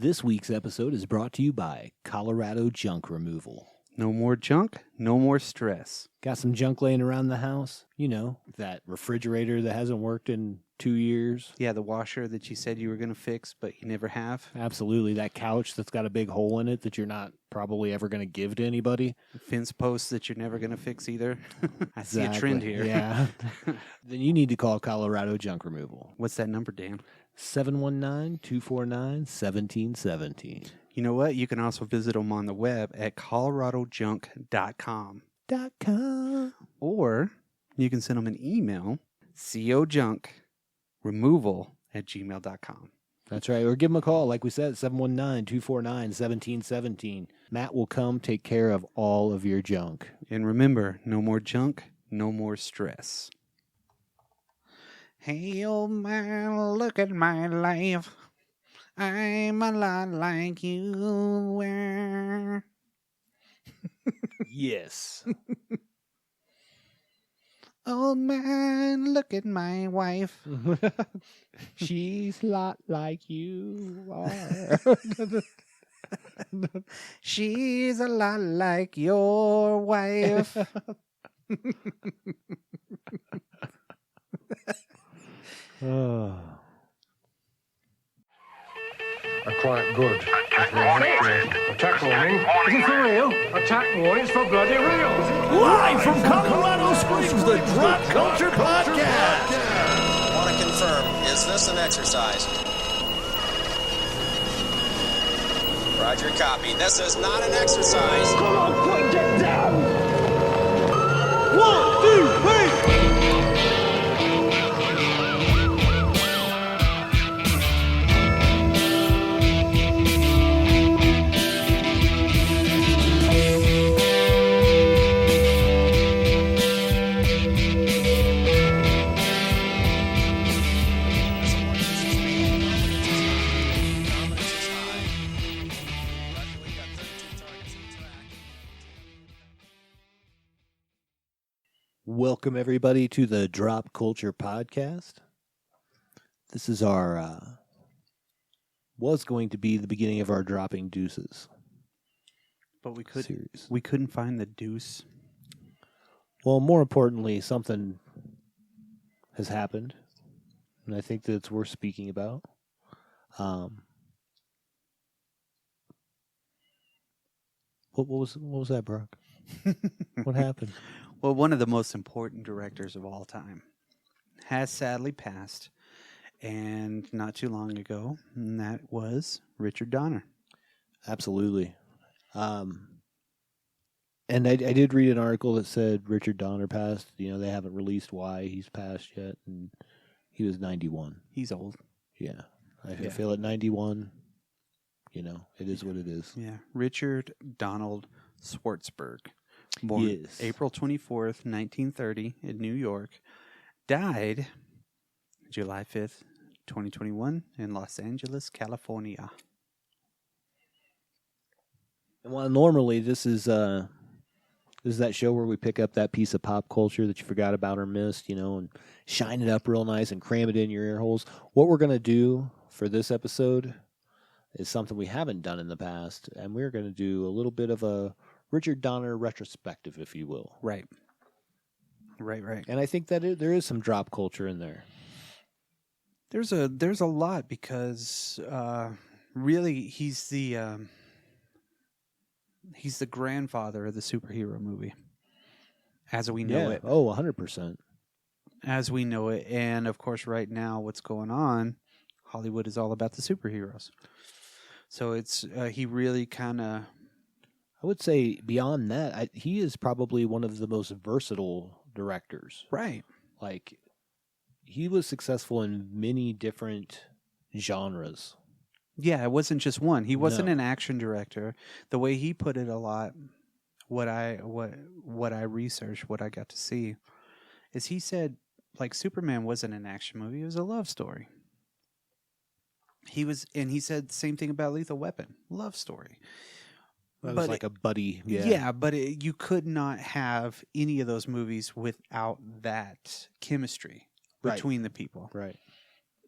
This week's episode is brought to you by Colorado Junk Removal. No more junk, no more stress. Got some junk laying around the house? You know, that refrigerator that hasn't worked in 2 years. Yeah, the washer that you said you were going to fix, but you never have. Absolutely. That couch that's got a big hole in it that you're not probably ever going to give to anybody. Fence posts that you're never going to fix either. I see a Exactly. trend here. Yeah. Then you need to call Colorado Junk Removal. What's that number, Dan? 719-249-1717. You know what? You can also visit them on the web at coloradojunk.com. Or you can send them an email, cojunkremoval@gmail.com. That's right. Or give them a call, like we said, 719-249-1717. Matt will come take care of all of your junk. And remember, no more junk, no more stress. Hey, old man, look at my life. I'm a lot like you were. Yes. Old man, look at my wife. She's a lot like you are. She's a lot like your wife. Oh. Quite good. Attack warning. Is it for real? Attack warning is for bloody real. Live from Colorado Springs, the Drop Culture Podcast. I want to confirm, is this an exercise? Roger, copy. This is not an exercise. Come on, quick, get down. 1, 2, 3. Welcome, everybody, to the Drop Culture Podcast. This is our, was going to be the beginning of our Dropping Deuces But we series. couldn't find the deuce. Well, more importantly, something has happened, and I think that it's worth speaking about. What was that, Brock? What happened? Well, one of the most important directors of all time has sadly passed, and not too long ago, and that was Richard Donner. Absolutely. And I did read an article that said Richard Donner passed. You know, they haven't released why he's passed yet, and he was 91. He's old. Yeah. I feel at 91, you know, it is what it is. Yeah. Richard Donald Schwartzberg. Born April 24th, 1930 in New York. Died July 5th, 2021 in Los Angeles, California. And while normally this is that show where we pick up that piece of pop culture that you forgot about or missed, you know, and shine it up real nice and cram it in your ear holes. What we're going to do for this episode is something we haven't done in the past, and we're going to do a little bit of a Richard Donner retrospective, if you will. Right. And I think that there is some drop culture in there. There's a lot because really he's the grandfather of the superhero movie as we know it. Oh, 100%. As we know it. And of course right now what's going on, Hollywood is all about the superheroes. So it's he really kind of, I would say beyond that, he is probably one of the most versatile directors. right. Like, he was successful in many different genres. Yeah, it wasn't just one. He wasn't No. an action director. The way he put it a lot, what I researched, what I got to see, is he said, like, Superman wasn't an action movie. It was a love story. He said the same thing about Lethal Weapon. Love story. That was like a buddy. Yeah, but you could not have any of those movies without that chemistry between the people. Right.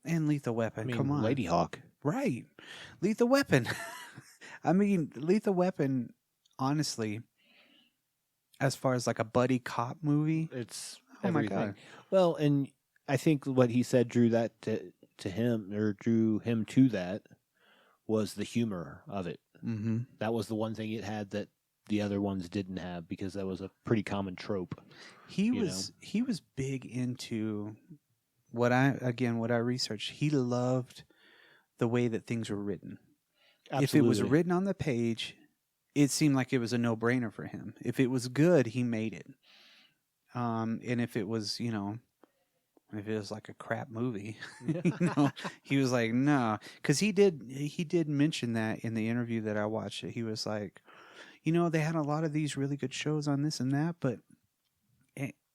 And Lethal Weapon, I mean, come on. Lady Hawk. Right. Lethal Weapon. I mean, Lethal Weapon, honestly, as far as like a buddy cop movie, It's oh everything. my God. Well, and I think what he said drew that to him, or drew him to that, was the humor of it. Mm-hmm. That was the one thing it had that the other ones didn't have, because that was a pretty common trope. He was big into what I researched. He loved the way that things were written. Absolutely. If it was written on the page, it seemed like it was a no-brainer for him. If it was good, he made it. And if it was, if it was like a crap movie, he was like, no. Because he did mention that in the interview that I watched. He was like, they had a lot of these really good shows on this and that, but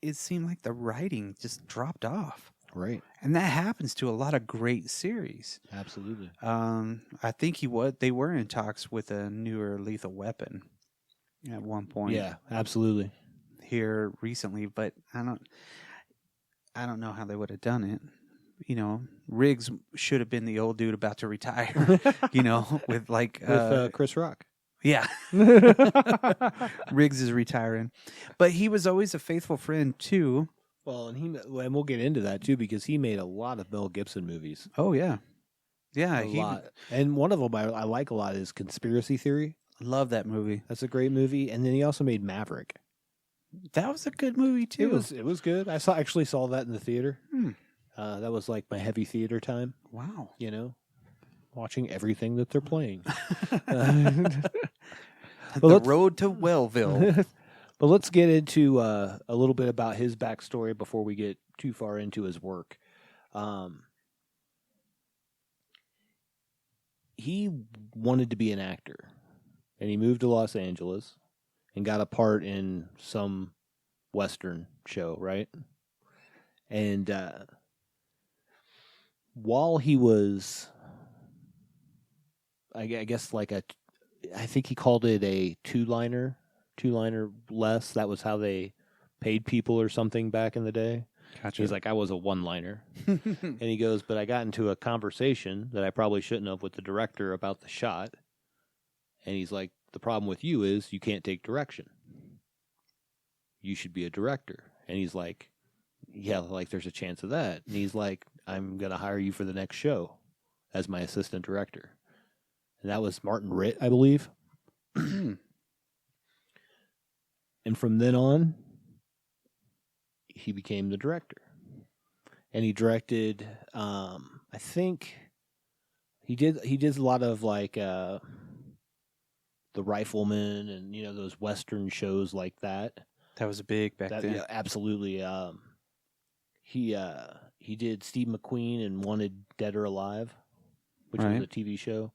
it seemed like the writing just dropped off. Right. And that happens to a lot of great series. Absolutely. I think they were in talks with a newer Lethal Weapon at one point. Yeah, absolutely. Here recently, but I don't know how they would have done it. Riggs should have been the old dude about to retire, with like with Chris Rock. Yeah. Riggs is retiring. But he was always a faithful friend too. Well, and we'll get into that too, because he made a lot of Mel Gibson movies. Oh yeah. Yeah, a lot. And one of them I like a lot is Conspiracy Theory. Love that movie. That's a great movie. And then he also made Maverick. That was a good movie too. It was good. I actually saw that in the theater. That was like my heavy theater time. Wow. Watching everything that they're playing. The road to Wellville. But let's get into a little bit about his backstory before we get too far into his work. He wanted to be an actor, and he moved to Los Angeles and got a part in some Western show, right? And while he was, I guess, I think he called it a two-liner less. That was how they paid people or something back in the day. Gotcha. He's like, I was a one-liner. And he goes, but I got into a conversation that I probably shouldn't have with the director about the shot. And he's like, the problem with you is you can't take direction. You should be a director. And he's like, yeah, like there's a chance of that. And he's like, I'm going to hire you for the next show as my assistant director. And that was Martin Ritt, I believe. And from then on, he became the director. And he directed, I think he did a lot of like The Rifleman and, those Western shows like that. That was big back then. Yeah, absolutely. He did Steve McQueen in Wanted Dead or Alive, which was a TV show.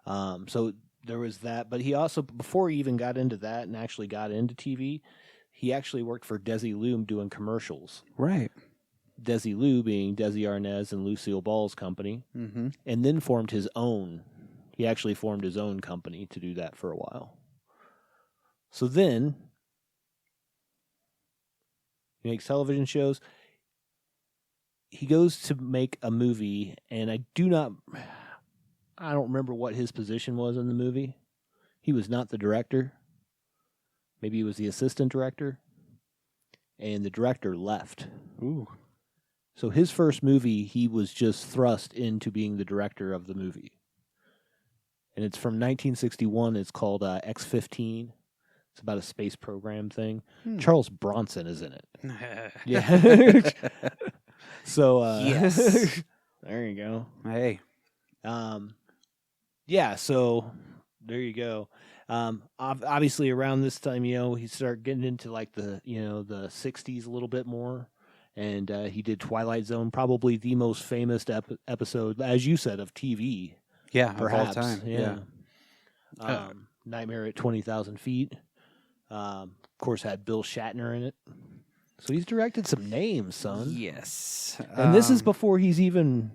So there was that. But he also, before he even got into that and actually got into TV, he actually worked for Desi Loom doing commercials. Right. Desi Lou being Desi Arnaz and Lucille Ball's company, and then formed his own. He actually formed his own company to do that for a while. So then, he makes television shows. He goes to make a movie, and I don't remember what his position was in the movie. He was not the director. Maybe he was the assistant director. And the director left. Ooh. So his first movie, he was just thrust into being the director of the movie. And it's from 1961. It's called X-15. It's about a space program thing. Charles Bronson is in it. Yeah. So, yes. There you go. Hey. Yeah, so there you go. Obviously around this time, he started getting into like the 60s a little bit more. And he did Twilight Zone, probably the most famous episode, as you said, of TV. Yeah, perhaps. Of all time. Yeah. Nightmare at 20,000 Feet. Of course, had Bill Shatner in it. So he's directed some names, son. Yes. And this is before he's even...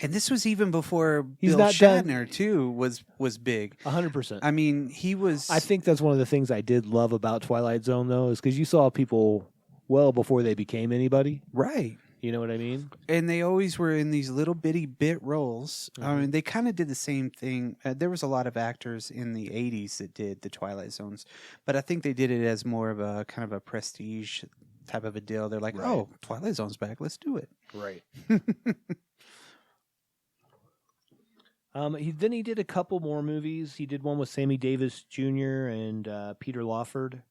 And this was even before Bill Shatner, too, was big. 100%. I mean, he was... I think that's one of the things I did love about Twilight Zone, though, is because you saw people well before they became anybody. Right. You know what I mean? And they always were in these little bitty bit roles. I mean, they kind of did the same thing. There was a lot of actors in the 80s that did the Twilight Zones, but I think they did it as more of a kind of a prestige type of a deal. They're like, oh, Twilight Zone's back. Let's do it. Right. Then he did a couple more movies. He did one with Sammy Davis Jr. and Peter Lawford.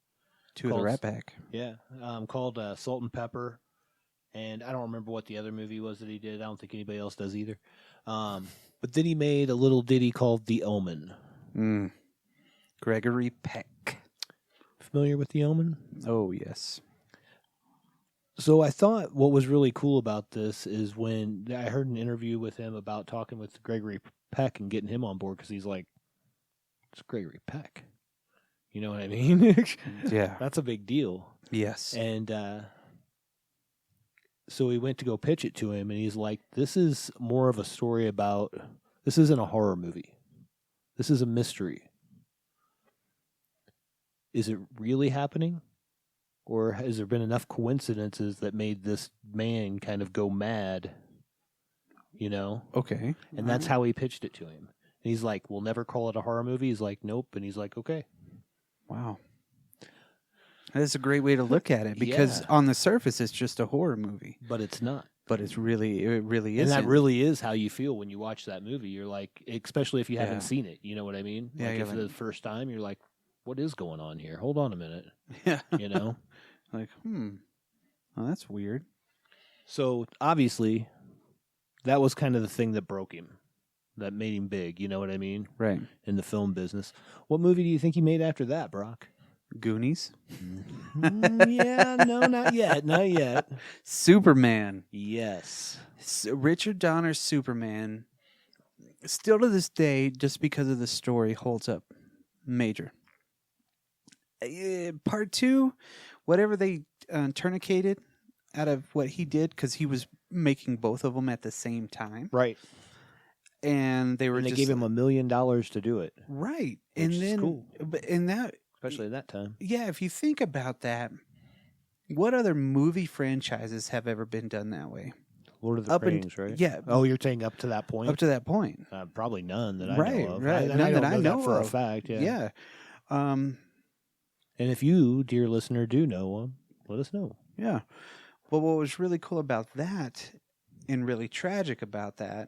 Two of the Rat Pack. Yeah, called Salt and Pepper. And I don't remember what the other movie was that he did. I don't think anybody else does either. But then he made a little ditty called The Omen. Gregory Peck. Familiar with The Omen? Oh, yes. So I thought what was really cool about this is when I heard an interview with him about talking with Gregory Peck and getting him on board, because he's like, it's Gregory Peck. You know what I mean? Yeah. That's a big deal. Yes. And so we went to go pitch it to him, and he's like, this is more of a story about, this isn't a horror movie. This is a mystery. Is it really happening? Or has there been enough coincidences that made this man kind of go mad? You know? Okay. And that's how he pitched it to him. And he's like, we'll never call it a horror movie. He's like, nope. And he's like, okay. Wow. That's a great way to look at it, because on the surface it's just a horror movie. But it's not. But it really is. And that really is how you feel when you watch that movie. You're like, especially if you haven't seen it, you know what I mean? Yeah, like if the first time, you're like, what is going on here? Hold on a minute. Yeah. You know? Like, well, that's weird. So obviously, that was kind of the thing that broke him, that made him big. You know what I mean? Right. In the film business. What movie do you think he made after that, Brock? Goonies? Yeah, no, not yet. Not yet. Superman. Yes. Richard Donner's Superman, still to this day, just because of the story, holds up major. Part 2, whatever they tourniqueted out of what he did, because he was making both of them at the same time. Right. And they gave him $1 million to do it. Right. Which And is then, cool. and that, Especially at that time. yeah, if you think about that, what other movie franchises have ever been done that way? Lord of the Rings, right? Yeah. Oh, you're saying up to that point? Up to that point. Probably none that I Right, know of. right. And None I don't that I know that for of. a fact. Yeah. Yeah. And if you, dear listener, do know one, let us know. Yeah. Well, what was really cool about that, and really tragic about that,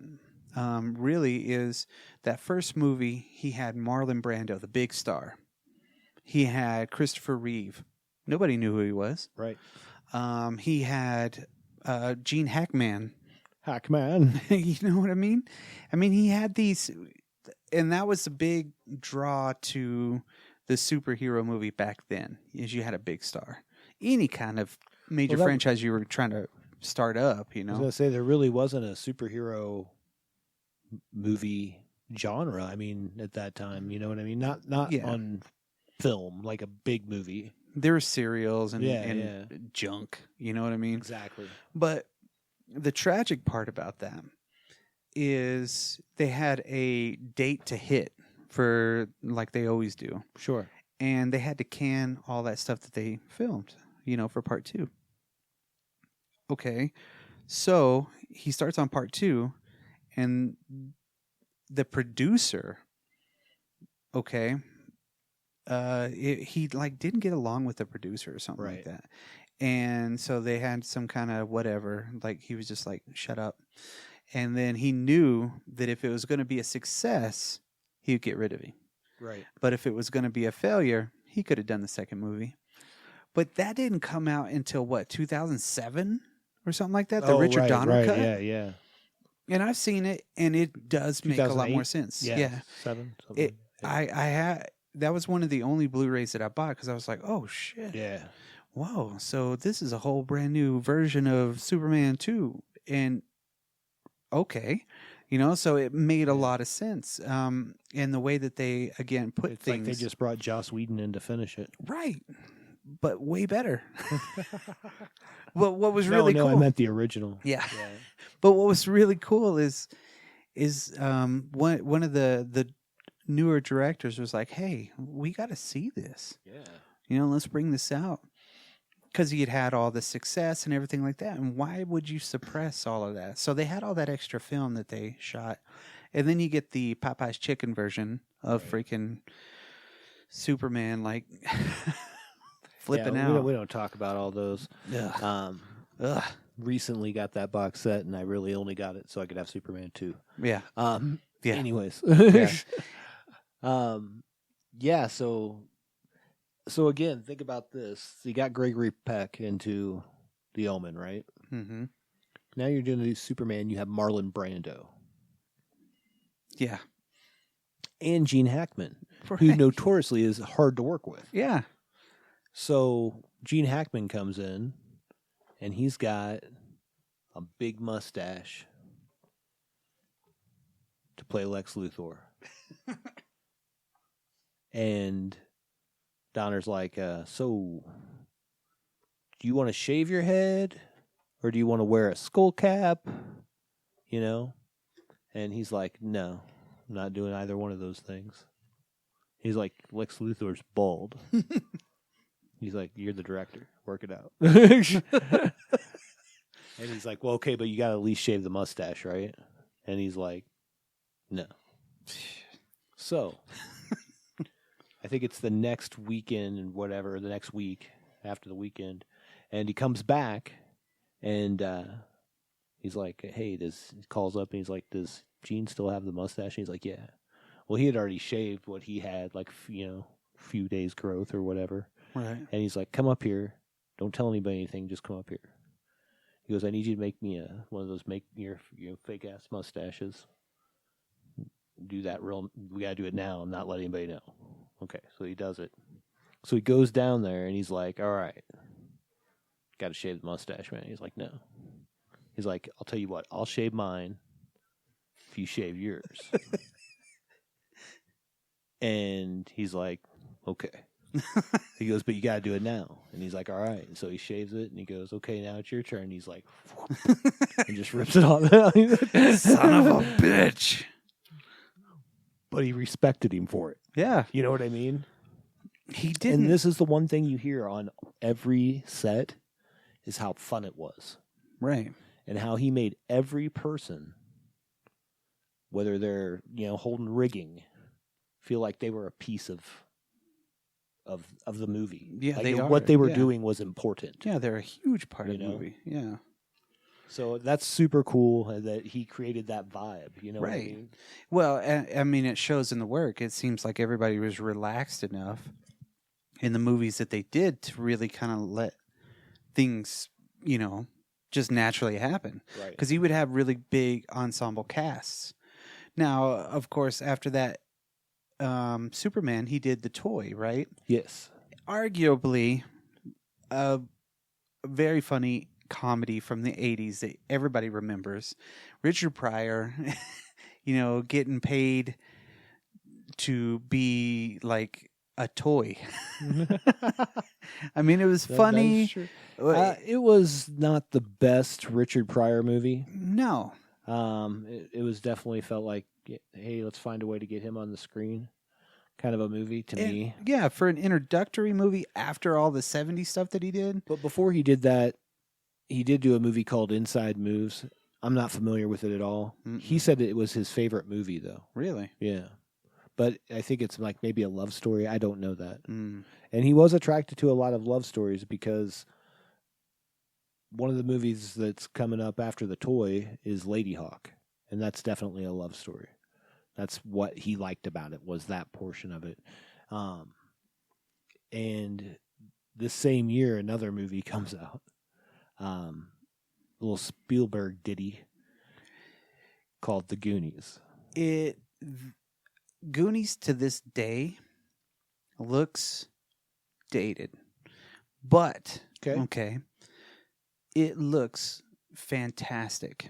really is that first movie, he had Marlon Brando, the big star. He had Christopher Reeve. Nobody knew who he was. Right. He had Gene Hackman. Hackman. You know what I mean? I mean, he had these, and that was the big draw to the superhero movie back then, is you had a big star. Any kind of major franchise you were trying to start up, you know? I was going to say, there really wasn't a superhero movie genre, I mean, at that time, you know what I mean? Not on film, like a big movie. There were serials and junk, you know what I mean? Exactly. But the tragic part about that is they had a date to hit for, like they always do. Sure. And they had to can all that stuff that they filmed, you know, for part 2. Okay. So he starts on part 2, and the producer, okay, he like didn't get along with the producer or something like that. And so they had some kind of whatever, like he was just like, shut up. And then he knew that if it was going to be a success, he would get rid of him. Right. But if it was going to be a failure, he could have done the second movie. But that didn't come out until what, 2007 or something like that? The Richard Donner cut? Yeah, yeah. And I've seen it, and it does make a lot more sense. Yeah. 7. I had, that was one of the only Blu-rays that I bought, because I was like, oh shit. Yeah. Whoa. So this is a whole brand new version of Superman 2. And okay. You know, so it made a lot of sense. And the way that they, again, put it's things. Like they just brought Joss Whedon in to finish it. Right. But way better. Well, what was really cool. I meant the original. Yeah. But what was really cool is one of the newer directors was like, hey, we got to see this. Yeah. You know, let's bring this out. because he had all the success and everything like that. And why would you suppress all of that? So they had all that extra film that they shot. And then you get the Popeye's Chicken version of freaking Superman, like flipping out. We don't talk about all those. Ugh. Recently got that box set, and I really only got it so I could have Superman 2. Yeah. Yeah. Anyways. Yeah. So again, think about this. You got Gregory Peck into The Omen, right? Mm-hmm. Now you're doing the Superman. You have Marlon Brando Yeah. and Gene Hackman, who Right. notoriously is hard to work with. Yeah. So Gene Hackman comes in, and he's got a big mustache to play Lex Luthor. And Donner's like, so do you want to shave your head or do you want to wear a skull cap? You know? And he's like, no, I'm not doing either one of those things. He's like, Lex Luthor's bald. He's like, you're the director. Work it out. And he's like, well, okay, but you got to at least shave the mustache, right? And he's like, no. So I think it's the next weekend and whatever, the next week after the weekend. And he comes back and he's like, hey, he calls up and he's like, does Gene still have the mustache? And he's like, yeah. Well, he had already shaved what he had, like, few days growth or whatever. Right. And he's like, come up here. Don't tell anybody anything. Just come up here. He goes, I need you to make me one of those your fake ass mustaches. Do that we got to do it now and not let anybody know. Okay, so he does it. So he goes down there and he's like, all right, got to shave the mustache, man. He's like, no. He's like, I'll tell you what, I'll shave mine if you shave yours. And he's like, okay. He goes, but you got to do it now. And he's like, all right. And so he shaves it and he goes, okay, now it's your turn. And he's like, and just rips it off. Son of a bitch. But he respected him for it. Yeah. You know what I mean? He didn't. And this is the one thing you hear on every set is how fun it was. Right. And how he made every person, whether they're, holding rigging, feel like they were a piece of the movie. Yeah, like they are. What they were Yeah. doing was important. Yeah, they're a huge part of the know? movie. Yeah. So that's super cool that he created that vibe. You know what I Right. mean? Well, I mean, it shows in the work. It seems like everybody was relaxed enough in the movies that they did to really kind of let things, just naturally happen. Right. Because he would have really big ensemble casts. Now, of course, after that Superman, he did the toy, right? Yes. Arguably a very funny comedy from the 80s that everybody remembers. Richard Pryor, getting paid to be like a toy. I mean, it was funny. It was not the best Richard Pryor movie. No. It was definitely felt like, hey, let's find a way to get him on the screen. Kind of a movie to me. Yeah, for an introductory movie after all the 70s stuff that he did. But before he did that, he did do a movie called Inside Moves. I'm not familiar with it at all. Mm-mm. He said it was his favorite movie, though. Really? Yeah. But I think it's like maybe a love story. I don't know that. Mm. And he was attracted to a lot of love stories because one of the movies that's coming up after The Toy is Lady Hawk. And that's definitely a love story. That's what he liked about it, was that portion of it. And this same year, another movie comes out. A little Spielberg ditty called The Goonies. Goonies to this day looks dated. But, okay, it looks fantastic.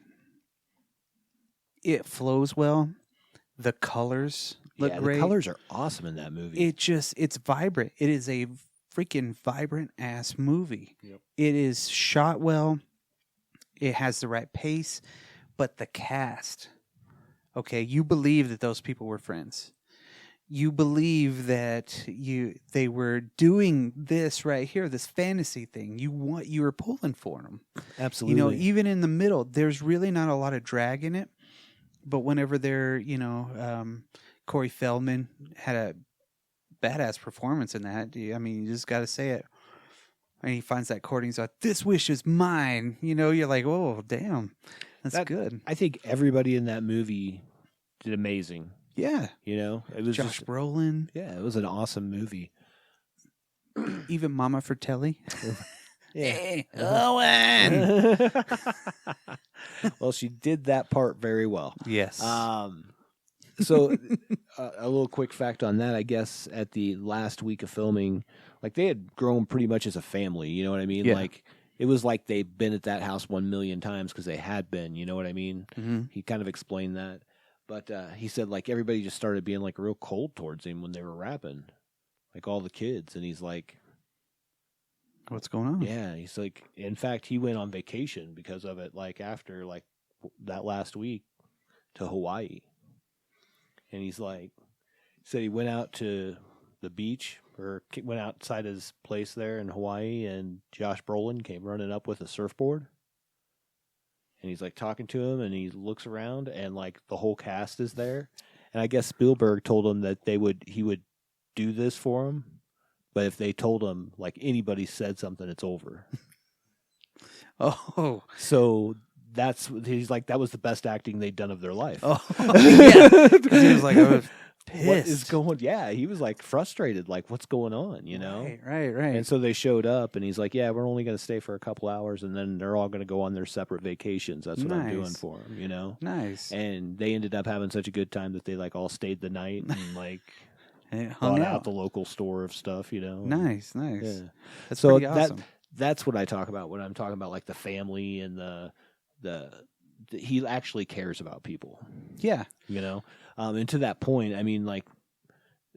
It flows well. The colors look great. The colors are awesome in that movie. It's vibrant. It is a freaking vibrant ass movie. Yep. It is shot well. It has the right pace, but the cast, okay, you believe that those people were friends. you believe that they were doing this right here, this fantasy thing. You were pulling for them. Absolutely. You know, even in the middle, there's really not a lot of drag in it. But whenever they're, Corey Feldman had a badass performance in that. I mean, you just got to say it. And he finds that chord and he's like, "This wish is mine." You know, you're like, "Oh, damn, that's good." I think everybody in that movie did amazing. Yeah, You know, it was Josh just, Brolin, yeah, it was an awesome movie. even Mama Fratelli. Yeah. Owen. Well, she did that part very well. Yes. So a little quick fact on that, I guess at the last week of filming, like they had grown pretty much as a family, you know what I mean? Yeah. Like it was like they'd been at that house 1 million times because they had been, you know what I mean? Mm-hmm. He kind of explained that. But he said like everybody just started being like real cold towards him when they were rapping, like all the kids. And he's like, What's going on? yeah, he's like, in fact, he went on vacation because of it, like after like that last week to Hawaii. And he's like, said he went out to the beach or went outside his place there in Hawaii, and Josh Brolin came running up with a surfboard. And he's like talking to him, and he looks around, and like the whole cast is there. And I guess Spielberg told him that he would do this for him, but if they told him like anybody said something, it's over. Oh, So he's like, that was the best acting they'd done of their life. oh, yeah. 'Cause he was like, I was pissed. What is going? Yeah, he was like frustrated, like what's going on, you know? Right. And so they showed up, and he's like, "Yeah, we're only going to stay for a couple hours, and then they're all going to go on their separate vacations. That's what I'm doing Nice. for them, you know." Nice. And they ended up having such a good time that they like all stayed the night and like And bought hung out out. the local store of stuff, you know. Nice. Yeah. That's So pretty awesome. that's what I talk about when I'm talking about like the family and the he actually cares about people, Yeah. you know. And to that point, I mean, like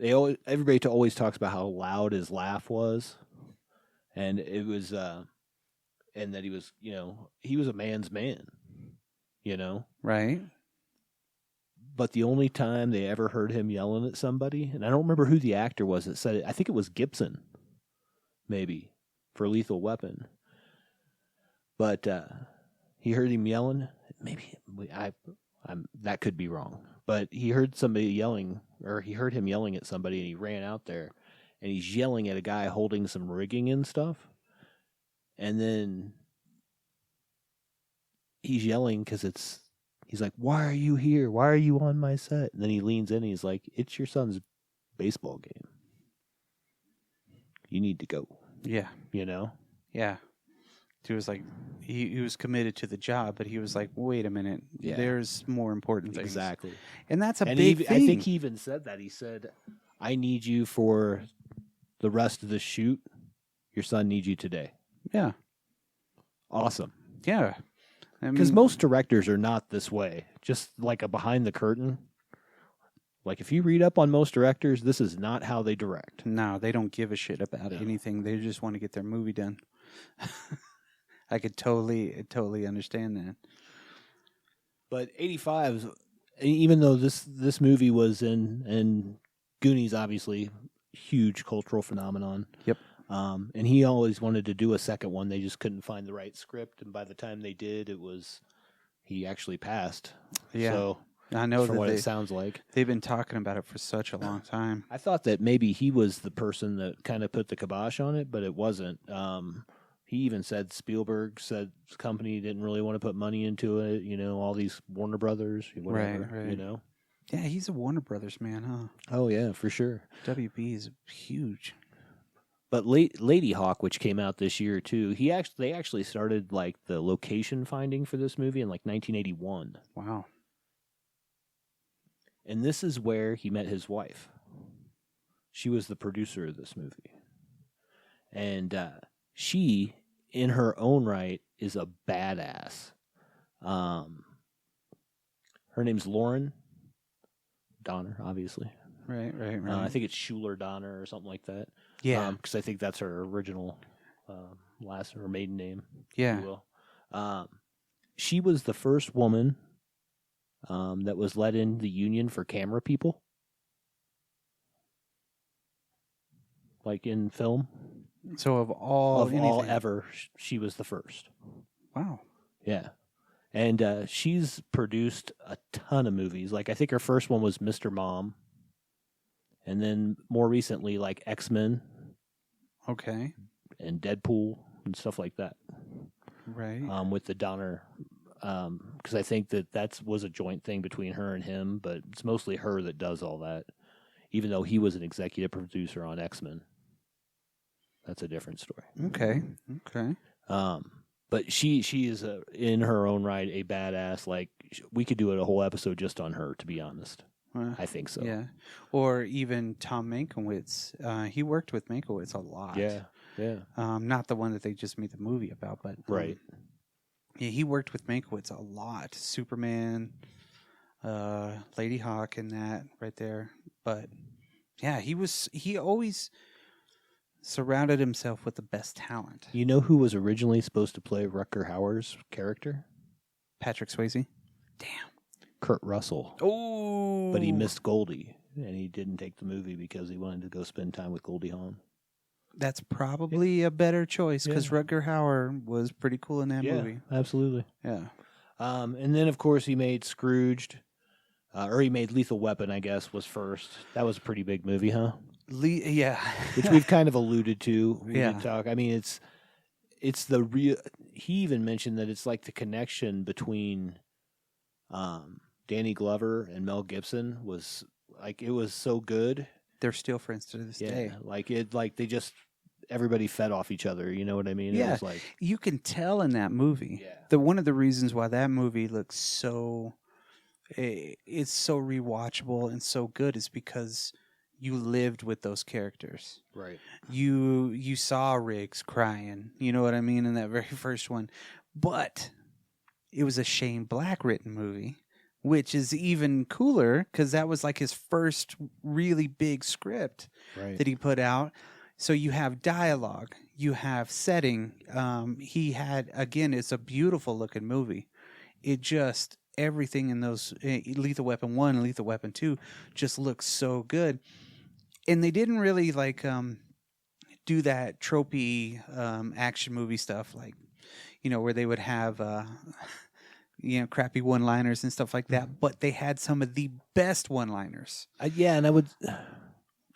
everybody always talks about how loud his laugh was, and it was, and that he was, you know, he was a man's man, you know. Right. But the only time they ever heard him yelling at somebody, and I don't remember who the actor was that said it. I think it was Gibson, maybe for Lethal Weapon. But he heard him yelling. Maybe I'm that could be wrong. But he heard somebody yelling, or he heard him yelling at somebody, and he ran out there, and he's yelling at a guy holding some rigging and stuff. And then he's yelling because he's like, "Why are you here? Why are you on my set?" And then he leans in and he's like, "It's your son's baseball game. You need to go." Yeah. You know? Yeah. He was like, he was committed to the job, but he was like, wait a minute, Yeah. there's more important things. Exactly. And that's a And big I thing. think he even said that. He said, "I need you for the rest of the shoot. Your son needs you today." Yeah. Awesome. Yeah. I Because mean, most directors are not this way. Just like a behind the curtain. Like if you read up on most directors, this is not how they direct. no, they don't give a shit about anything. They just want to get their movie done. I could totally understand that. But 85, even though this movie was and Goonies, obviously, huge cultural phenomenon. Yep. And he always wanted to do a second one. They just couldn't find the right script. And by the time they did, he actually passed. Yeah. So I know from that what it sounds like. they've been talking about it for such a long time. I thought that maybe he was the person that kind of put the kibosh on it, but it wasn't. He even said Spielberg said his company didn't really want to put money into it. You know, all these Warner Brothers, whatever. Right. You know. Yeah, he's a Warner Brothers man, huh? Oh yeah, for sure. WB is huge. But Lady Hawk, which came out this year too, they actually started like the location finding for this movie in like 1981, Wow. and this is where he met his wife. She was the producer of this movie, and she, in her own right, is a badass. Her name's Lauren Donner, obviously. Right. I think it's Schuler Donner or something like that. Yeah. Because I think that's her original her maiden name. Yeah. If you will. She was the first woman that was let in the union for camera people. like in film. So of all Ever, she was the first. Wow. Yeah. And she's produced a ton of movies. Like, I think her first one was Mr. Mom. And then more recently, like X-Men. Okay. And Deadpool and stuff like that. Right. With the Donner. Because I think that was a joint thing between her and him, but it's mostly her that does all that. Even though he was an executive producer on X-Men. That's a different story. Okay. But she is in her own right a badass. Like, we could do a whole episode just on her, to be honest. I think so. Yeah. Or even Tom Mankiewicz. He worked with Mankiewicz a lot. Yeah. Not the one that they just made the movie about, but right. Yeah, he worked with Mankiewicz a lot. Superman, Lady Hawk, and that right there. But yeah, he always surrounded himself with the best talent. You know who was originally supposed to play Rutger Hauer's character? Patrick Swayze. Damn. Kurt Russell. Oh. But he missed Goldie, and he didn't take the movie because he wanted to go spend time with Goldie Hawn. That's probably a better choice because Rutger Hauer was pretty cool in that movie. Absolutely. Yeah. And then, of course, he made Scrooged, or he made Lethal Weapon, I guess, was first. That was a pretty big movie, huh? Yeah. Which we've kind of alluded to. We Yeah. did talk. I mean, it's the real. He even mentioned that it's like the connection between Danny Glover and Mel Gibson was like, it was so good. They're still friends to this day. Like they just, everybody fed off each other. You know what I mean? Yeah. It was like, you can tell in that movie. Yeah. One of the reasons why that movie looks so, it's so rewatchable and so good is because you lived with those characters. right. You saw Riggs crying, you know what I mean, in that very first one. But it was a Shane Black written movie, which is even cooler because that was like his first really big script that he put out. So you have dialogue, you have setting. He had, again, it's a beautiful looking movie. It just, everything in those, Lethal Weapon 1 and Lethal Weapon 2 just looks so good. And they didn't really like do that tropey action movie stuff, like, you know, where they would have crappy one-liners and stuff like that. But they had some of the best one-liners. And I would.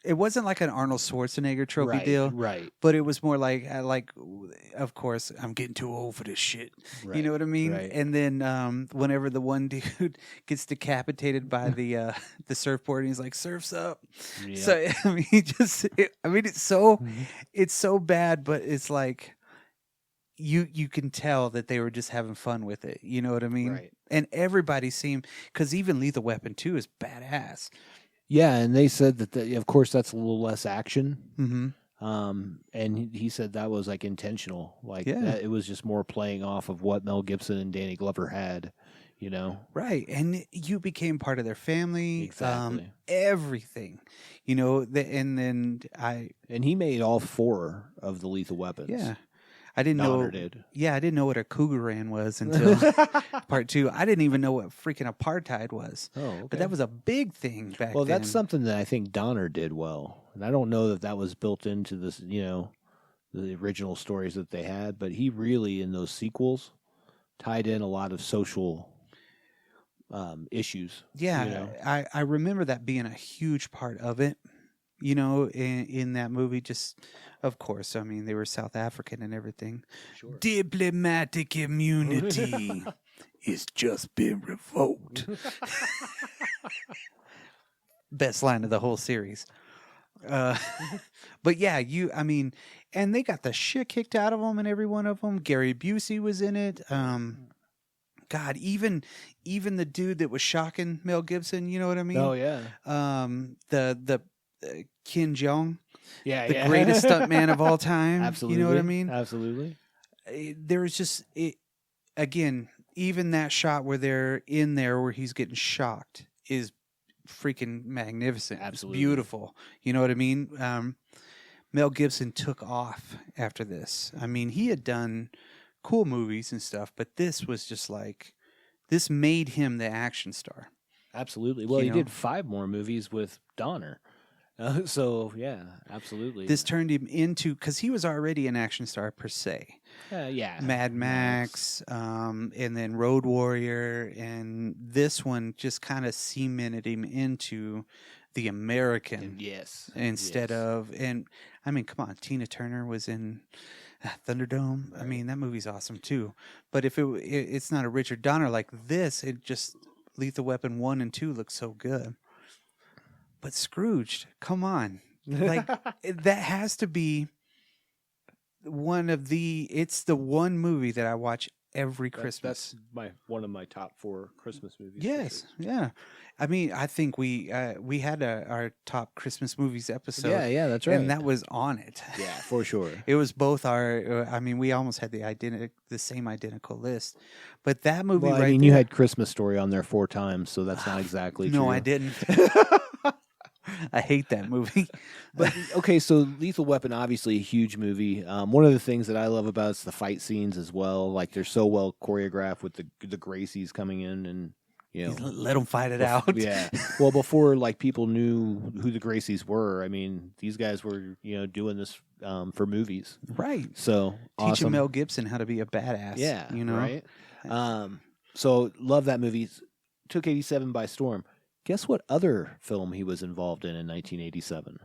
It wasn't like an Arnold Schwarzenegger tropey deal, right? But it was more like, of course, I'm getting too old for this shit. Right, you know what I mean? right. And then whenever the one dude gets decapitated by the surfboard, and he's like, "Surf's up." Yep. So I mean, it's so bad, but it's like you can tell that they were just having fun with it. You know what I mean? Right. And everybody seemed, because even Lethal Weapon 2 is badass. Yeah, and they said that, of course, that's a little less action. Mm-hmm. And he said that was like intentional. Like, Yeah. it was just more playing off of what Mel Gibson and Danny Glover had, you know? Right. And you became part of their family. Exactly. Everything. You know, and he made all 4 of the Lethal Weapons. yeah. I didn't Donner know. did. Yeah, I didn't know what a cougar ran was until part 2. I didn't even know what freaking apartheid was. Oh, okay. But that was a big thing back then. Well, that's something that I think Donner did well. And I don't know that was built into this, you know, the original stories that they had, but he really, in those sequels, tied in a lot of social issues. Yeah, you know? I remember that being a huge part of it. You know, in that movie, just, of course, I mean, they were South African and everything. Sure. Diplomatic immunity is just been revoked. Best line of the whole series. But yeah, and they got the shit kicked out of them in every one of them. Gary Busey was in it. God, even the dude that was shocking Mel Gibson, you know what I mean? Oh, yeah. The Kim Jong, Yeah, the greatest stuntman of all time. Absolutely. You know what I mean? Absolutely. There was just, again, even that shot where they're in there where he's getting shocked is freaking magnificent. Absolutely. It's beautiful. You know what I mean? Mel Gibson took off after this. I mean, he had done cool movies and stuff, but this was just like, this made him the action star. Absolutely. Well, You he know? did 5 more movies with Donner. So yeah, absolutely. This turned him into, because he was already an action star per se. Yeah, Mad Max, and then Road Warrior, and this one just kind of cemented him into the American. Yes. Instead Yes. of, and I mean, come on, Tina Turner was in Thunderdome. I mean, that movie's awesome too. But if it's not a Richard Donner like this, it just Lethal Weapon 1 and 2 look so good. But Scrooged, come on. Like, that has to be it's the one movie that I watch every Christmas. That's one of my top 4 Christmas movies. Yes, yeah. I mean, I think we had our top Christmas movies episode. Yeah, that's right. And that was on it. Yeah, for sure. It was both our. I mean, we almost had the same identical list. But that movie, Well, right I mean, there, you had Christmas Story on there 4 times, so that's not exactly true. No, I didn't. I hate that movie. But okay, so Lethal Weapon, obviously a huge movie. One of the things that I love about it's the fight scenes as well. Like they're so well choreographed with the Gracies coming in and Let them fight it out. Yeah. Well, before like people knew who the Gracies were, I mean, these guys were doing this for movies, Right. So Teaching awesome. Mel Gibson how to be a badass. Yeah, right. So love that movie. Took 87 by storm. Guess what other film he was involved in 1987?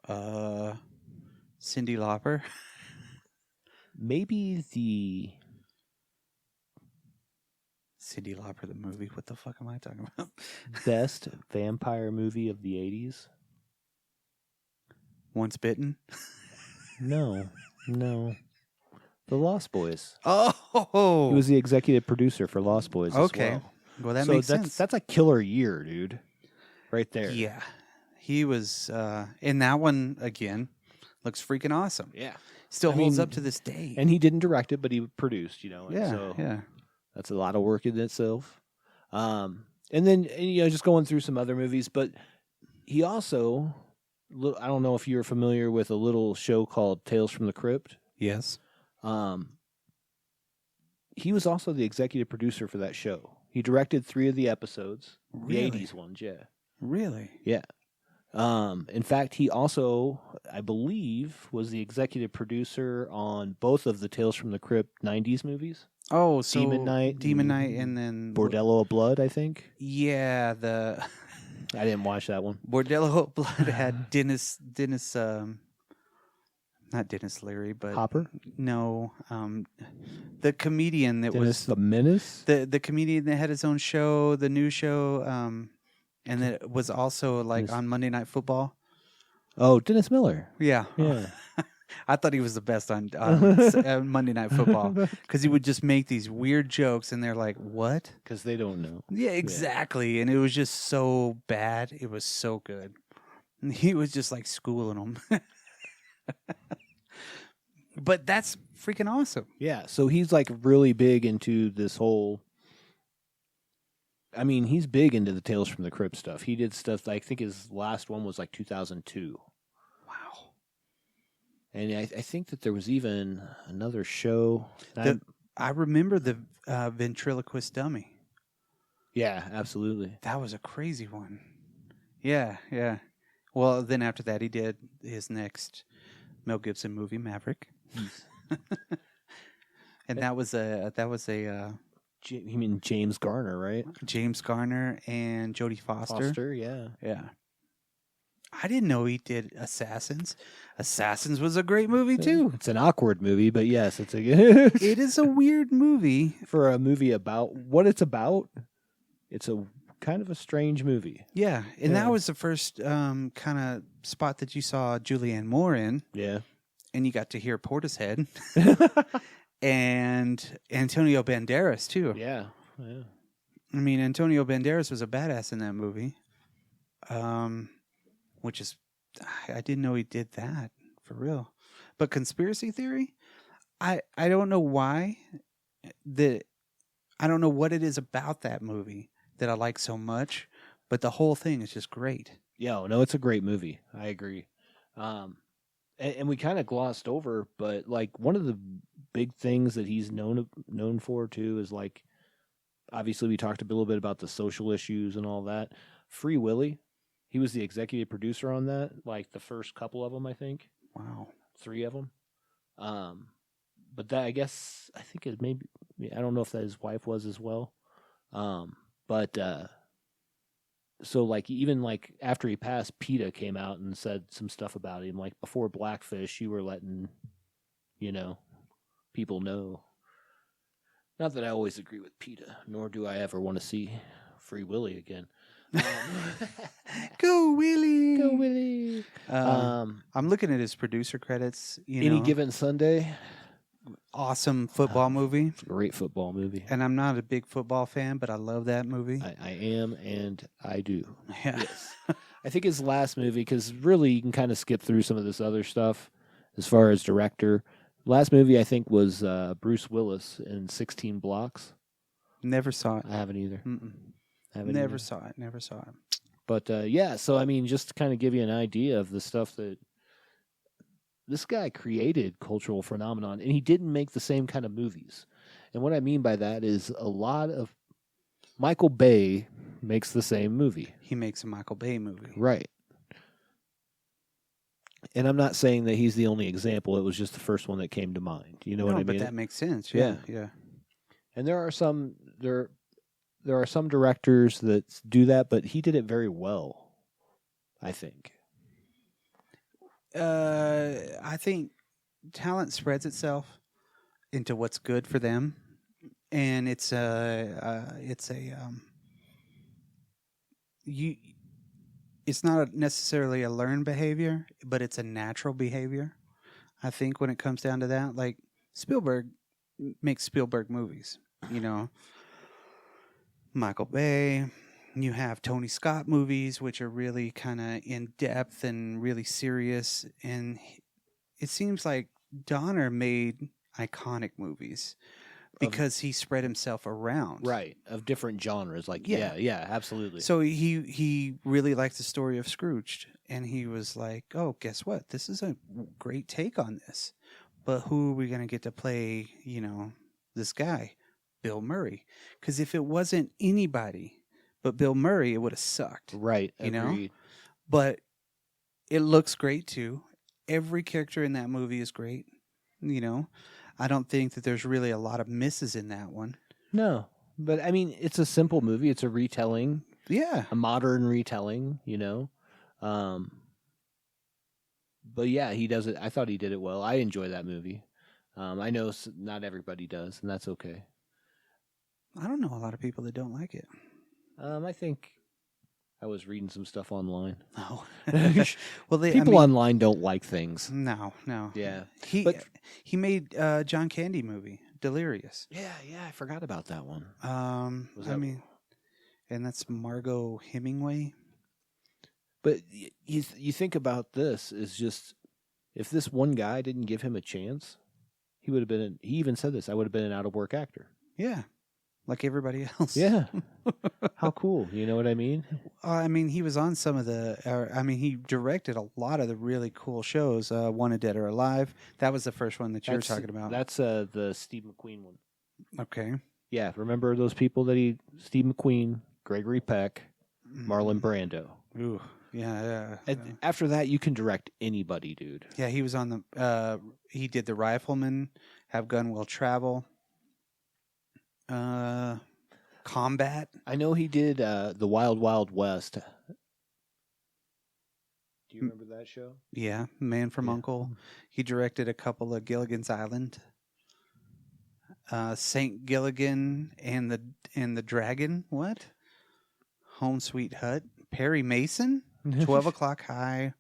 Cyndi Lauper. Maybe the Cyndi Lauper, the movie. What the fuck am I talking about? best vampire movie of the 80s? Once Bitten. No. The Lost Boys. Oh, He was the executive producer for Lost Boys as well. Well, that So makes sense. That's a killer year, dude. Right there. Yeah. He was, and that one, again, looks freaking awesome. Yeah. Still I holds mean, up to this day. And he didn't direct it, but he produced, and yeah, so yeah. that's a lot of work in itself. And then, just going through some other movies, but he also, I don't know if you're familiar with a little show called Tales from the Crypt. Yes. He was also the executive producer for that show. He directed 3 of the episodes, Really? the 80s ones, yeah. Really? Yeah. In fact, he also, I believe, was the executive producer on both of the Tales from the Crypt 90s movies. Oh, so Demon Knight and then Bordello of Blood, I think. Yeah, the I didn't watch that one. Bordello of Blood had Dennis, not Dennis Leary, but Hopper? No, the comedian that Dennis was the Menace? the comedian that had his own show, the new show, and that was also like Dennis- on Monday Night Football. Oh, Dennis Miller. Yeah, Yeah. I thought he was the best on Monday Night Football because he would just make these weird jokes, and they're like, "What?" Because they don't know. Yeah, exactly. And it was just so bad. It was so good. And he was just like schooling them. But that's freaking awesome. Yeah, so he's like really big into this whole. I mean, he's big into the Tales from the Crypt stuff. He did stuff. I think his last one was like 2002. Wow. And I think that there was even another show. I remember the ventriloquist dummy. Yeah, absolutely. That was a crazy one. Yeah, yeah. Well, then after that, he did his next Mel Gibson movie, Maverick. And that was a You mean James Garner, right? James Garner and Jodie Foster. Yeah. Yeah. I didn't know he did Assassins. Assassins was a great movie too. It's an awkward movie, but yes, it's a It is a weird movie. for a movie about what it's about. It's a kind of a strange movie. Yeah, and Yeah. that was the first kind of spot that you saw Julianne Moore in, Yeah. and you got to hear Portishead and Antonio Banderas too. Yeah. Yeah. I mean, Antonio Banderas was a badass in that movie. Which is, I didn't know he did that for real. But conspiracy theory, I don't know why I don't know what it is about that movie that I like so much, but the whole thing is just great. Yeah, no, it's a great movie. I agree. And we kind of glossed over, but like one of the big things that he's known for too is like, obviously we talked a little bit about the social issues and all that. Free Willy. He was the executive producer on that, like the first couple of them, I think. Wow. 3 of them. But that, I think it maybe, I don't know if that his wife was as well. But so like even like after he passed, PETA came out and said some stuff about him. Like before Blackfish, you were letting, people know. Not that I always agree with PETA, nor do I ever want to see Free Willy again. Go Willie! Go Willy! I'm looking at his producer credits. Any Given Sunday, awesome football movie. great football movie. And I'm not a big football fan, but I love that movie. I am, and I do. Yeah. Yes. I think his last movie, because really you can kind of skip through some of this other stuff as far as director. Last movie I think was Bruce Willis in 16 Blocks. Never saw it. I haven't either. Never saw it. Never saw it. But yeah, so I mean, just to kind of give you an idea of the stuff that this guy created, cultural phenomenon, and he didn't make the same kind of movies. And what I mean by that is a lot of Michael Bay makes the same movie. He makes a Michael Bay movie. Right. And I'm not saying that he's the only example. It was just the first one that came to mind. You know what I mean? But that makes sense. Yeah. And there are some directors that do that, but he did it very well, I think. I think talent spreads itself into what's good for them, and it's not necessarily a learned behavior, but it's a natural behavior. I think when it comes down to that, like Spielberg makes Spielberg movies, Michael Bay. You have Tony Scott movies, which are really kind of in depth and really serious. And it seems like Donner made iconic movies because he spread himself around. Right. Of different genres. Like, yeah, absolutely. So he really liked the story of Scrooged. And he was like, oh, guess what? This is a great take on this. But who are we going to get to play, this guy? Bill Murray. Because if it wasn't anybody but Bill Murray, it would have sucked. Right. Agreed. But it looks great too. Every character in that movie is great. I don't think that there's really a lot of misses in that one. No. But I mean, it's a simple movie. It's a retelling. Yeah. A modern retelling, But yeah, he does it. I thought he did it well. I enjoy that movie. I know not everybody does, and that's okay. I don't know a lot of people that don't like it. I think I was reading some stuff online. Oh. Well, people online don't like things. No. Yeah. He made John Candy movie, Delirious. Yeah, I forgot about that one. And that's Margot Hemingway. But you think about this is just, if this one guy didn't give him a chance, he would have been, he even said this, I would have been an out-of-work actor. Yeah. Like everybody else. Yeah. How cool. You know what I mean? He was on some of he directed a lot of the really cool shows. Wanted Dead or Alive. That was the first one that you're talking about. That's the Steve McQueen one. Okay. Yeah. Remember those people Steve McQueen, Gregory Peck, Marlon Brando. Ooh. Yeah. After that, you can direct anybody, dude. Yeah, he was on he did The Rifleman, Have Gun Will Travel. Combat. I know he did the Wild Wild West. Do you remember that show? Yeah, Man from U.N.C.L.E. He directed a couple of Gilligan's Island. St. Gilligan and the Dragon. What? Home Sweet Hut. Perry Mason. 12 O'Clock High.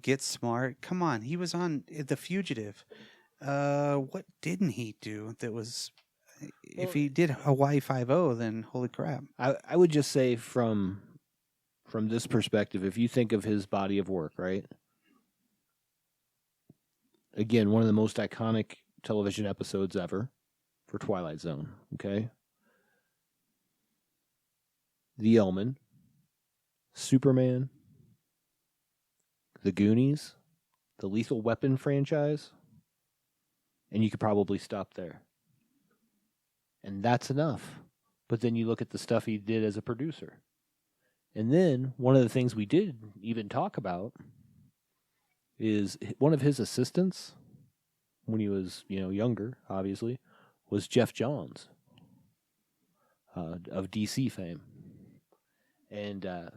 Get Smart. Come on, he was on The Fugitive. What didn't he do that was? If he did Hawaii Five-0, then holy crap. I would just say from this perspective, if you think of his body of work, right? Again, one of the most iconic television episodes ever for Twilight Zone, okay? The Omen, Superman, The Goonies, the Lethal Weapon franchise, and you could probably stop there. And that's enough. But then you look at the stuff he did as a producer. And then one of the things we did even talk about is one of his assistants when he was, younger, obviously, was Jeff Johns of DC fame. And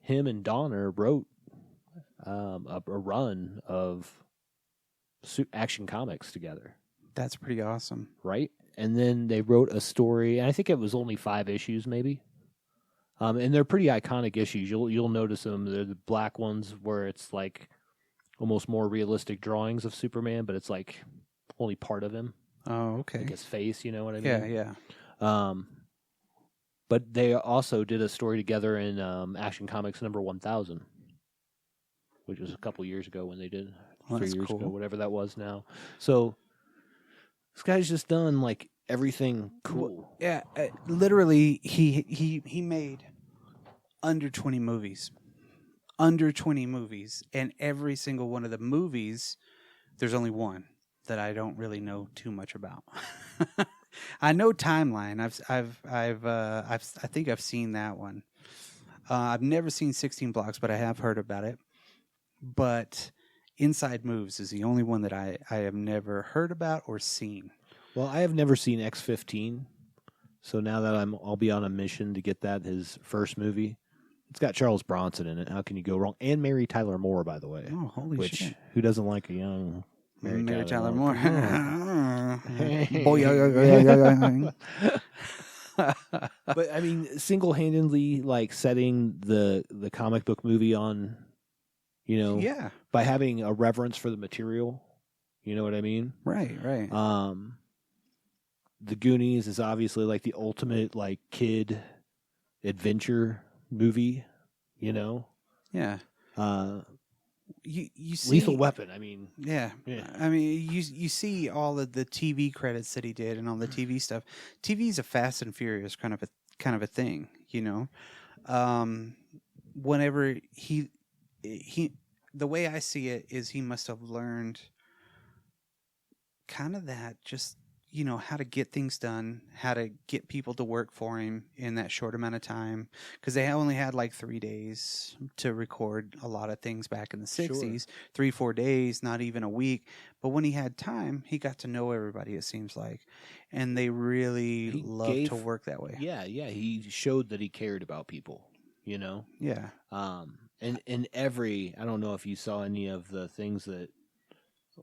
him and Donner wrote a run of Action Comics together. That's pretty awesome. Right? And then they wrote a story, I think it was only 5 issues maybe. And they're pretty iconic issues. You'll notice them. They're the black ones where it's like almost more realistic drawings of Superman, but it's like only part of him. Oh, okay. Like his face, you know what I mean? Yeah. But they also did a story together in Action Comics number 1000, which was a couple years ago when they did. 3 years ago, whatever that was now. So this guy's just done like everything cool. Yeah, literally, he made under 20 movies. Under 20 movies. And every single one of the movies, there's only one that I don't really know too much about. I know Timeline. I think I've seen that one. I've never seen 16 Blocks, but I have heard about it. But Inside Moves is the only one that I have never heard about or seen. Well, I have never seen X-15, so now that I'll be on a mission to get that, his first movie. It's got Charles Bronson in it. How can you go wrong? And Mary Tyler Moore, by the way. Oh, holy shit. Who doesn't like a young Mary Tyler Moore? But, I mean, single-handedly, like, setting the comic book movie on, yeah, by having a reverence for the material. You know what I mean? Right. The Goonies is obviously like the ultimate like kid adventure movie, Yeah. You see Lethal Weapon. I mean, yeah. I mean, you see all of the TV credits that he did and all the TV stuff. TV is a Fast and Furious kind of a thing, Whenever he, the way I see it is he must have learned kind of that just. How to get things done, how to get people to work for him in that short amount of time. Because they only had like 3 days to record a lot of things back in the 60s. 3-4 days, not even a week. But when he had time, he got to know everybody, it seems like. And they really loved to work that way. Yeah. He showed that he cared about people, Yeah. And in every, I don't know if you saw any of the things that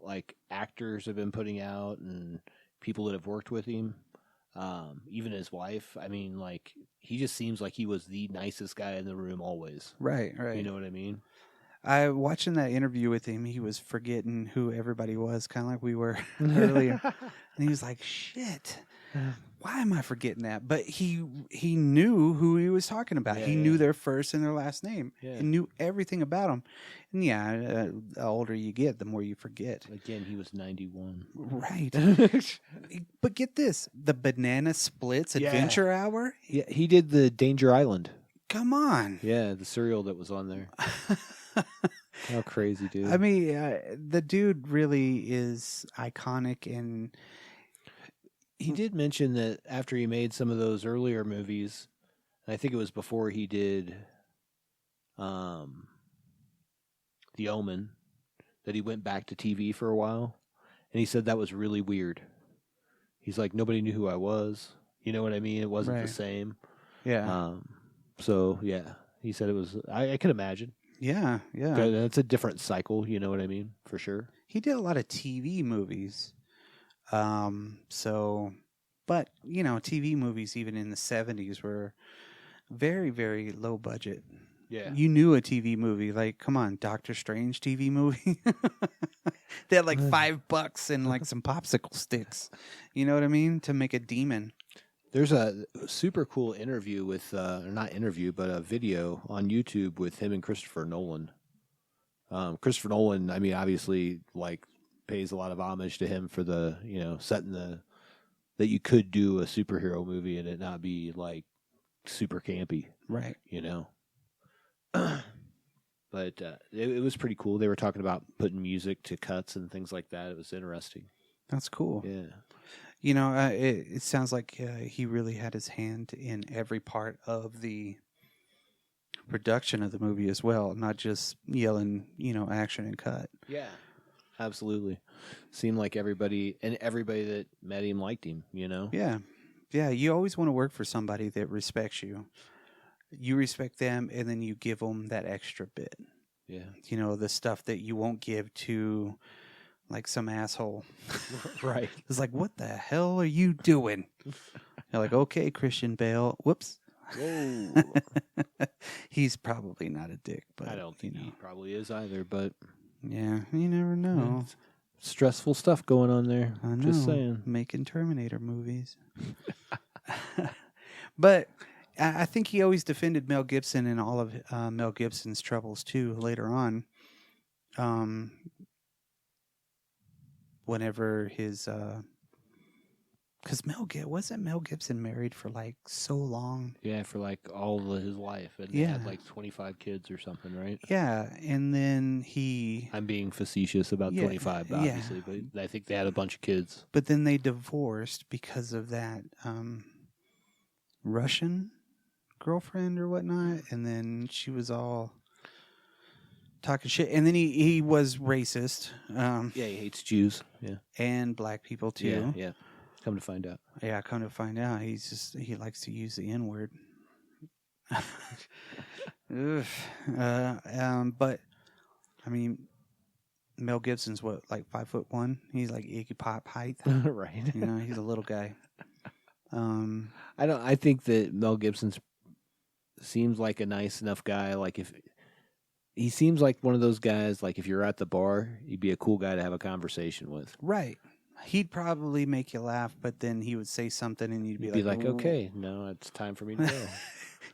like actors have been putting out and people that have worked with him, even his wife. I mean, like, he just seems like he was the nicest guy in the room always. Right. You know what I mean? Watching that interview with him, he was forgetting who everybody was, kind of like we were earlier. And he was like, shit, why am I forgetting that? But he knew who he was talking about. He knew their first and their last name. Yeah. And knew everything about them. And the older you get, the more you forget. Again, he was 91. Right. But get this, the Banana Splits Adventure Hour? Yeah, he did the Danger Island. Come on. Yeah, the cereal that was on there. How crazy, dude. I mean, the dude really is iconic, and he did mention that after he made some of those earlier movies, and I think it was before he did The Omen, that he went back to TV for a while, and he said that was really weird. He's like, nobody knew who I was. You know what I mean? It wasn't the same. Yeah. So, yeah, he said it was, I can imagine. Yeah. It's a different cycle, you know what I mean? For sure. He did a lot of TV movies. But, TV movies even in the 70s were very, very low budget. Yeah. You knew a TV movie. Like, come on, Doctor Strange TV movie. They had like $5 and like some popsicle sticks. You know what I mean? To make a demon. There's a super cool interview with, not interview, but a video on YouTube with him and Christopher Nolan. Christopher Nolan, I mean, obviously, like, pays a lot of homage to him for the, setting that you could do a superhero movie and it not be, like, super campy. Right. But it was pretty cool. They were talking about putting music to cuts and things like that. It was interesting. That's cool. Yeah. It sounds like he really had his hand in every part of the production of the movie as well, not just yelling, action and cut. Yeah, absolutely. Seemed like everybody that met him liked him, Yeah. Yeah, you always want to work for somebody that respects you. You respect them, and then you give them that extra bit. Yeah. The stuff that you won't give to, like, some asshole. Right. It's like, what the hell are you doing? You're like, okay, Christian Bale. Whoops. Whoa. He's probably not a dick, but I don't think he probably is either, but yeah, you never know. Stressful stuff going on there. I know. Just saying. Making Terminator movies. But I think he always defended Mel Gibson and all of Mel Gibson's troubles too later on. Whenever his because wasn't Mel Gibson married for like so long? Yeah, for like all of his life. And he had like 25 kids or something, right? Yeah, and then I'm being facetious about 25, obviously, but I think they had a bunch of kids. But then they divorced because of that Russian girlfriend or whatnot, and then she was all talking shit, and then he was racist. He hates Jews. Yeah, and black people too. Yeah. Come to find out. Yeah, come to find out, he likes to use the N-word. But I mean, Mel Gibson's what, like 5'1"? He's like Iggy Pop height, right? He's a little guy. I think that Mel Gibson seems like a nice enough guy. Like if he seems like one of those guys, like if you're at the bar, he'd be a cool guy to have a conversation with. Right. He'd probably make you laugh, but then he would say something, and you'd be like, okay, no, it's time for me to go.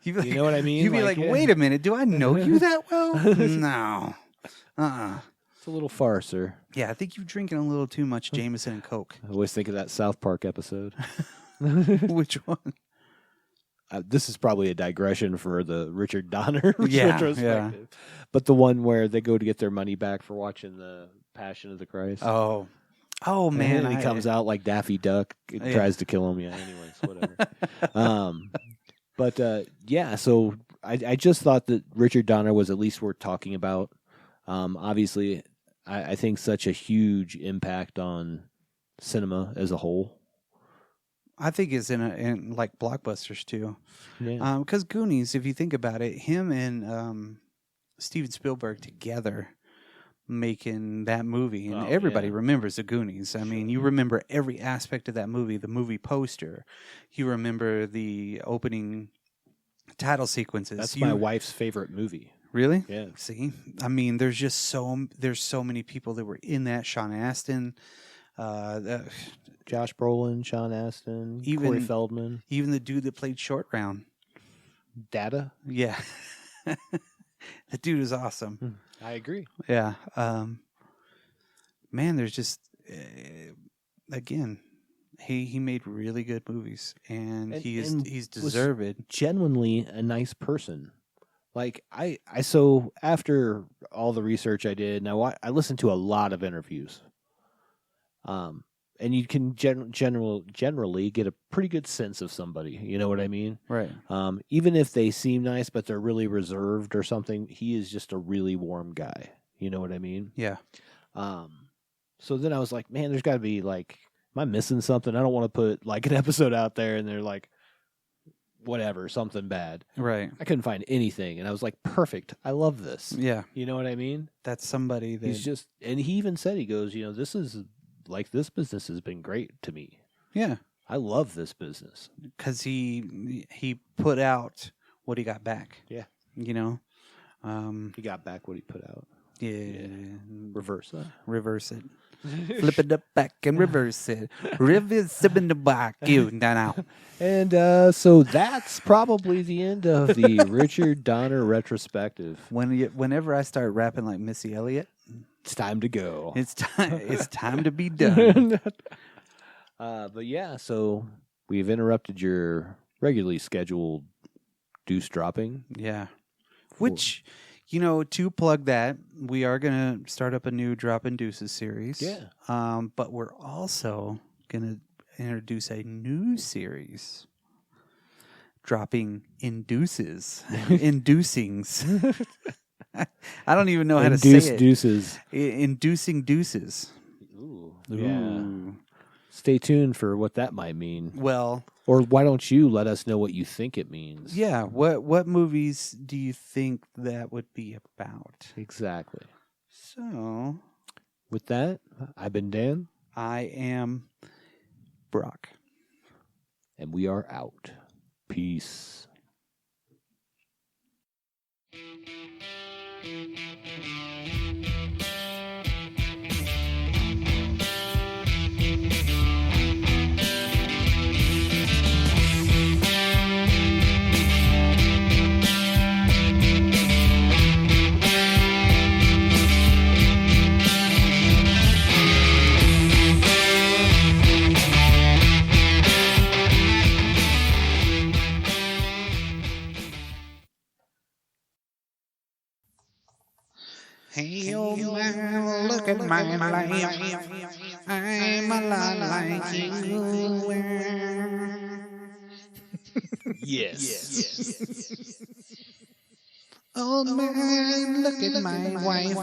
You know what I mean? You'd be like, wait a minute, do I know you that well? No. It's a little far, sir. Yeah, I think you're drinking a little too much Jameson and Coke. I always think of that South Park episode. Which one? This is probably a digression for the Richard Donner retrospective. Yeah. But the one where they go to get their money back for watching the Passion of the Christ. Oh man, he comes out like Daffy Duck, tries to kill him. Yeah, anyways, whatever. So I just thought that Richard Donner was at least worth talking about. Obviously, I think such a huge impact on cinema as a whole. I think it's in like blockbusters too. Yeah. Because Goonies, if you think about it, him and Steven Spielberg together making that movie, and everybody remembers the Goonies. I mean, you remember every aspect of that movie, the movie poster. You remember the opening title sequences. That's my wife's favorite movie. Really? Yeah. See, I mean, there's so many people that were in that. Sean Astin, Josh Brolin, Sean Astin, Corey Feldman, even the dude that played Short Round, Data. Yeah, that dude is awesome. I agree. Yeah. Man, there's just again, he made really good movies, and he's deserved. Genuinely a nice person. Like so after all the research I did, and I listened to a lot of interviews. And you can generally get a pretty good sense of somebody. You know what I mean? Right. Even if they seem nice, but they're really reserved or something, he is just a really warm guy. You know what I mean? Yeah. So then I was like, man, there's got to be like, am I missing something? I don't want to put like an episode out there and they're like, whatever, something bad. Right. I couldn't find anything. And I was like, perfect. I love this. Yeah. You know what I mean? That's somebody that... He's just, and he even said, he goes, this is... Like, this business has been great to me. Yeah. I love this business. Because he put out what he got back. Yeah. You know? He got back what he put out. Yeah. Reverse that. Reverse it. Flip it up back and reverse it. Reverse it in the back. You now. And so that's probably the end of the Richard Donner retrospective. Whenever I start rapping like Missy Elliott, it's time to go. It's time to be done. But yeah, so we've interrupted your regularly scheduled deuce dropping. Yeah. Which, to plug that, we are going to start up a new Droppin' Deuces series. Yeah. But we're also going to introduce a new series. dropping inducings. I don't even know how to say it. Deuces. Inducing deuces. Ooh, yeah. Ooh. Stay tuned for what that might mean. Well, Or why don't you let us know what you think it means? yeah. What movies do you think that would be about? Exactly. So, With that, I've been Dan. I am Brock. And we are out. Peace. Hey, old man, look at my life. I'm a lot like you. Yes. Old man, look at my wife.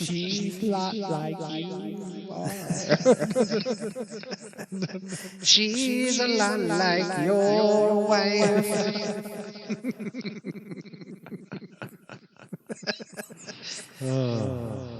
She's a lot like you. She's a lot like your wife. Oh.